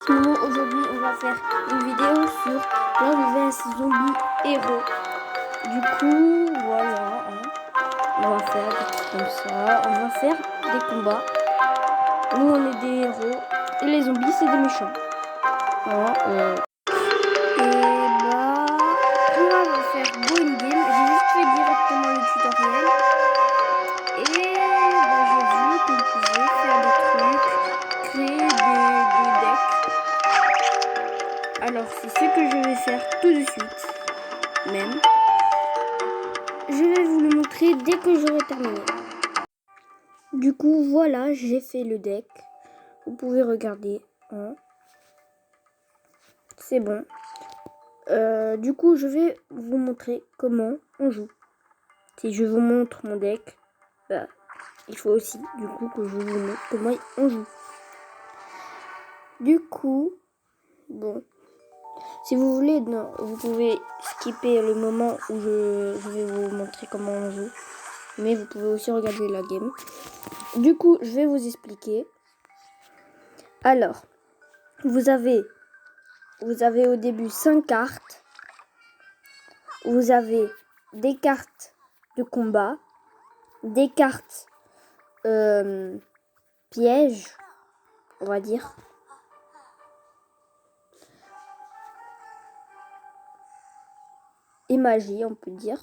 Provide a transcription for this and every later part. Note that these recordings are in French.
Sinon, aujourd'hui, on va faire une vidéo sur Plants vs Zombies héros. Du coup, voilà, hein. On va faire des trucs comme ça. On va faire des combats. Nous, on est des héros. Et les zombies, c'est des méchants. Hein, Et bah, on va faire Go in Game. J'ai juste fait directement le tutoriel. Et bah, j'ai vu qu'on pouvait faire des trucs, créer des decks. Alors, c'est ce que je vais faire tout de suite. Même. Je vais vous le montrer dès que j'aurai terminé. Du coup, voilà, j'ai fait le deck. Vous pouvez regarder. Hein. C'est bon. Du coup, je vais vous montrer comment on joue. Si je vous montre mon deck, bah, il faut aussi, du coup, que je vous montre comment on joue. Du coup, bon. Si vous voulez, non, vous pouvez skipper le moment où je vais vous montrer comment on joue. Mais vous pouvez aussi regarder la game. Du coup, je vais vous expliquer. Alors, vous avez au début 5 cartes. Vous avez des cartes de combat, des cartes pièges, on va dire. Et magie, on peut dire.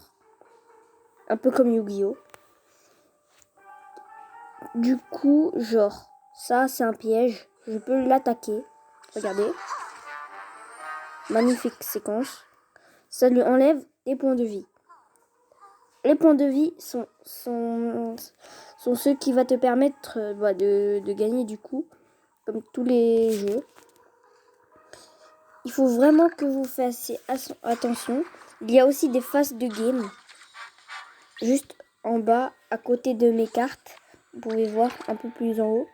Un peu comme Yu-Gi-Oh! Du coup, genre, ça c'est un piège. Je peux l'attaquer. Regardez. Magnifique séquence. Ça lui enlève des points de vie. Les points de vie sont ceux qui vont te permettre de gagner du coup, comme tous les jeux. Il faut vraiment que vous fassiez attention. Il y a aussi des phases de game. Juste en bas, à côté de mes cartes. Vous pouvez voir un peu plus en haut.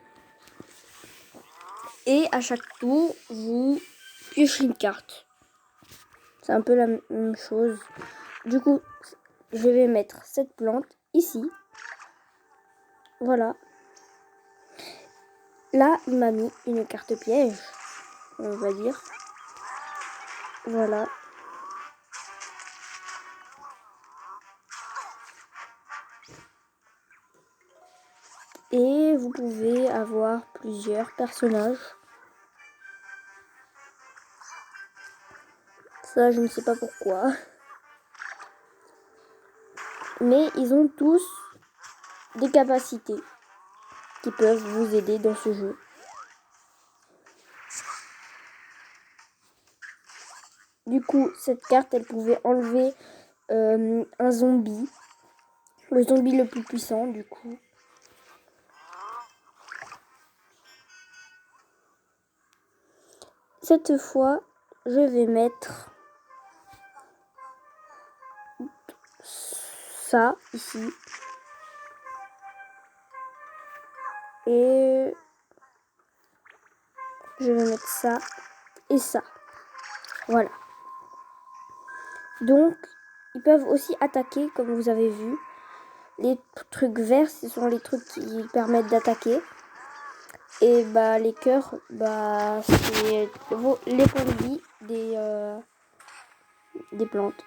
Et à chaque tour, vous piochez une carte. C'est un peu la même chose. Du coup, je vais mettre cette plante ici. Voilà. Là, il m'a mis une carte piège, on va dire. Voilà. Et vous pouvez avoir plusieurs personnages. Ça, je ne sais pas pourquoi. Mais ils ont tous des capacités qui peuvent vous aider dans ce jeu. Du coup, cette carte, elle pouvait enlever un zombie. Le zombie le plus puissant, du coup. Cette fois, je vais mettre ça ici. Et je vais mettre ça et ça. Voilà. Donc, ils peuvent aussi attaquer, comme vous avez vu. Les trucs verts, ce sont les trucs qui permettent d'attaquer. Et bah les cœurs, bah c'est les points de vie des plantes.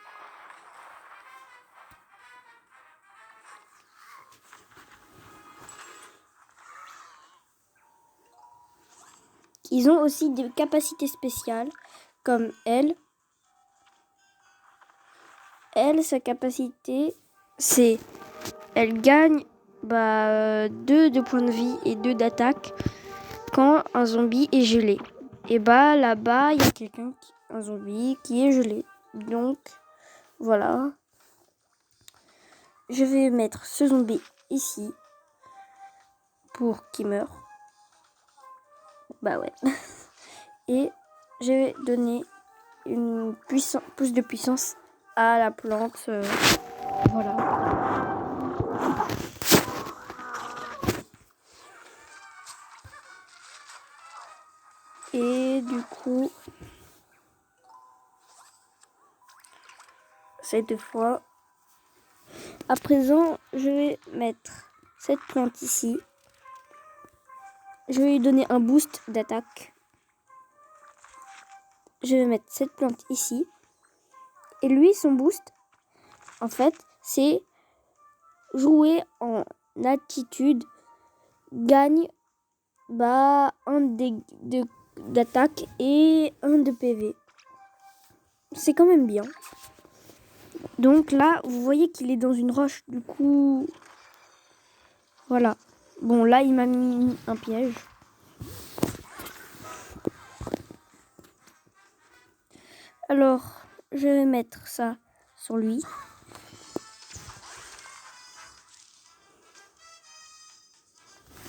Ils ont aussi des capacités spéciales, comme elle. Elle, sa capacité, c'est... Elle gagne 2 de points de vie et 2 d'attaque quand un zombie est gelé. Et bah là-bas, il y a un zombie qui est gelé. Donc, voilà. Je vais mettre ce zombie ici pour qu'il meure. Bah ouais. Et je vais donner plus de puissance à la plante. Voilà. Et du coup, cette fois, à présent, je vais mettre cette plante ici. Je vais lui donner un boost d'attaque. je vais mettre cette plante ici. Et lui, son boost, en fait, c'est jouer en attitude, gagne un d'attaque et un de PV. C'est quand même bien. Donc là, vous voyez qu'il est dans une roche. Du coup, voilà. Bon, là, il m'a mis un piège. Alors, je vais mettre ça sur lui.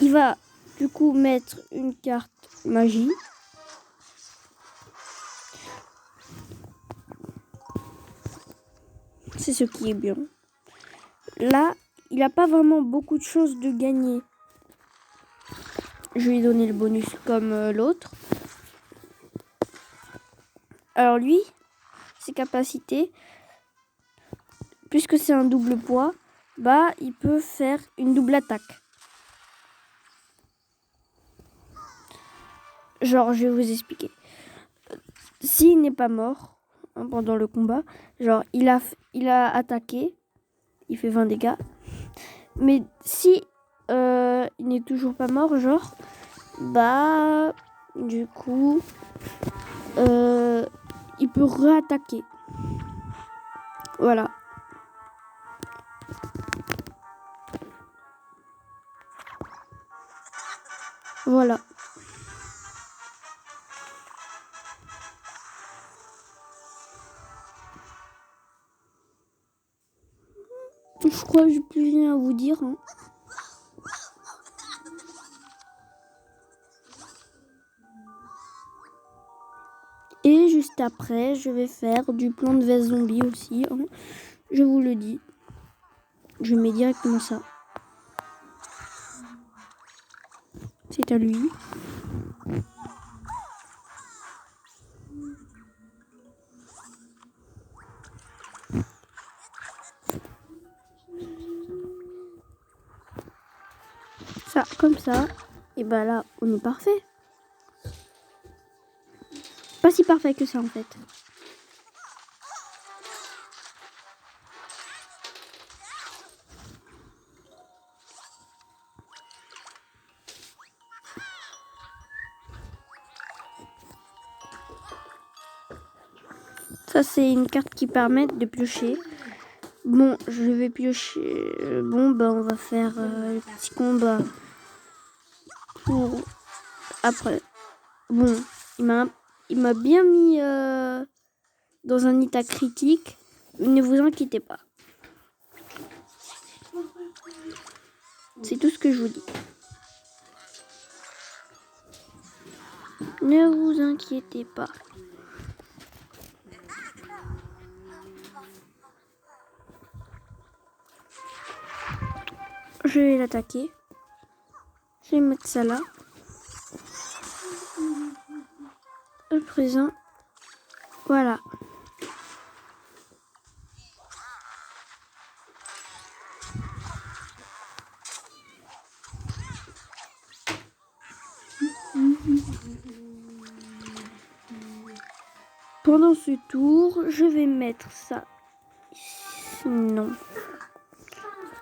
Il va du coup mettre une carte magie. C'est ce qui est bien. Là, il n'a pas vraiment beaucoup de chances de gagner. Je lui ai donné le bonus comme l'autre. Alors lui, ses capacités, puisque c'est un double poids, il peut faire une double attaque. Genre, je vais vous expliquer. S'il n'est pas mort pendant le combat, genre, il a attaqué, il fait 20 dégâts. Mais si il n'est toujours pas mort, genre, du coup, il peut réattaquer. Voilà. Voilà. Je crois que j'ai plus rien à vous dire. Hein. Et juste après, je vais faire du plan de veste zombie aussi. Hein. Je vous le dis. Je mets directement ça. C'est à lui. Ça, comme ça. Et là, on est parfait. Pas si parfait que ça en fait. Ça, c'est une carte qui permet de piocher. Bon, je vais piocher. Bon, on va faire le petit combat pour après. Bon, il m'a bien mis dans un état critique. Ne vous inquiétez pas. C'est tout ce que je vous dis. Ne vous inquiétez pas. Je vais l'attaquer. Je vais mettre ça là. À présent, voilà. Pendant ce tour, je vais mettre ça. Non.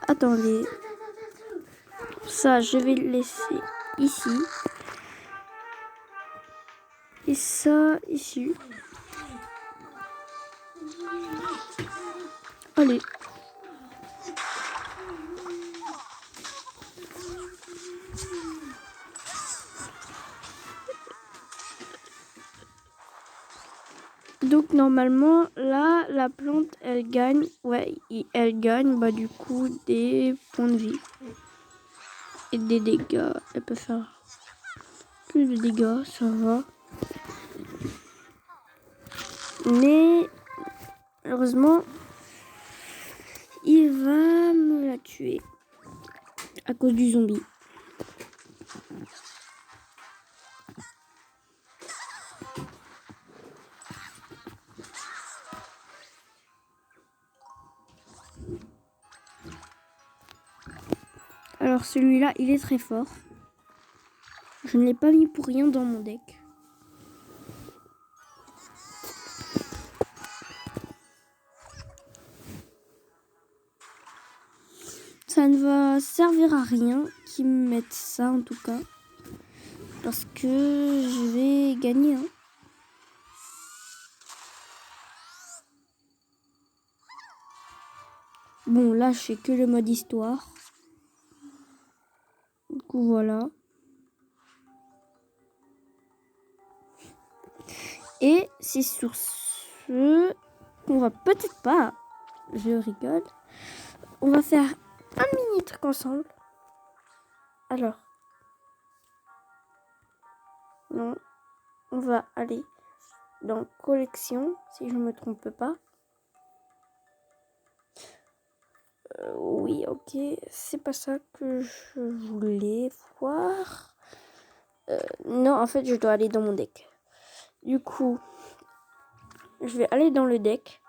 Attendez. Ça, je vais le laisser ici. Et ça, ici. Allez. Donc normalement là la plante elle gagne, elle gagne du coup des points de vie et des dégâts. Elle peut faire plus de dégâts, ça va. Mais heureusement il va me la tuer à cause du zombie. Alors celui-là, il est très fort. Je ne l'ai pas mis pour rien dans mon deck. ça ne va servir à rien qu'ils me mettent ça en tout cas. Parce que je vais gagner. Hein. Bon, là, je fais que le mode histoire. Du coup, voilà. Et c'est sur ce qu'on va peut-être pas, je rigole, on va faire un mini truc ensemble. Alors, non, on va aller dans collection, si je me trompe pas. Oui, ok, c'est pas ça que je voulais voir. Non, en fait, je dois aller dans mon deck. Du coup, je vais aller dans le deck.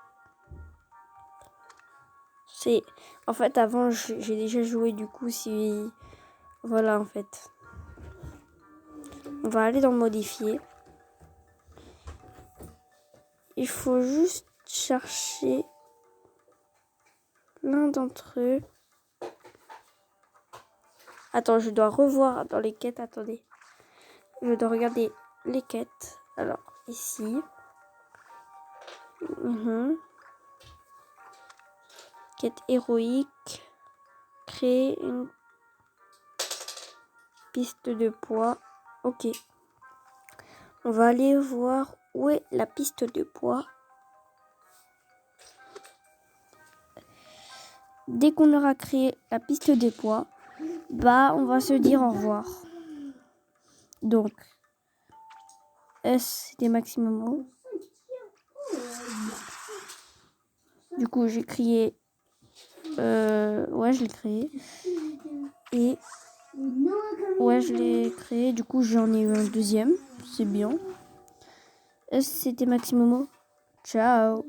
C'est... En fait, avant, j'ai déjà joué, du coup, si... Voilà, en fait. On va aller dans modifier. Il faut juste chercher l'un d'entre eux. Attends, je dois revoir dans les quêtes. Attendez. Je dois regarder les quêtes. Alors, ici. Quête héroïque. Créer une piste de poids. Ok. On va aller voir où est la piste de poids. Dès qu'on aura créé la piste de poids, bah on va se dire au revoir. Donc, S c'était maximum. Du coup, j'ai créé. Ouais, je l'ai créé. Et. Ouais, je l'ai créé. Du coup, j'en ai eu un deuxième. C'est bien. S c'était maximum. Ciao.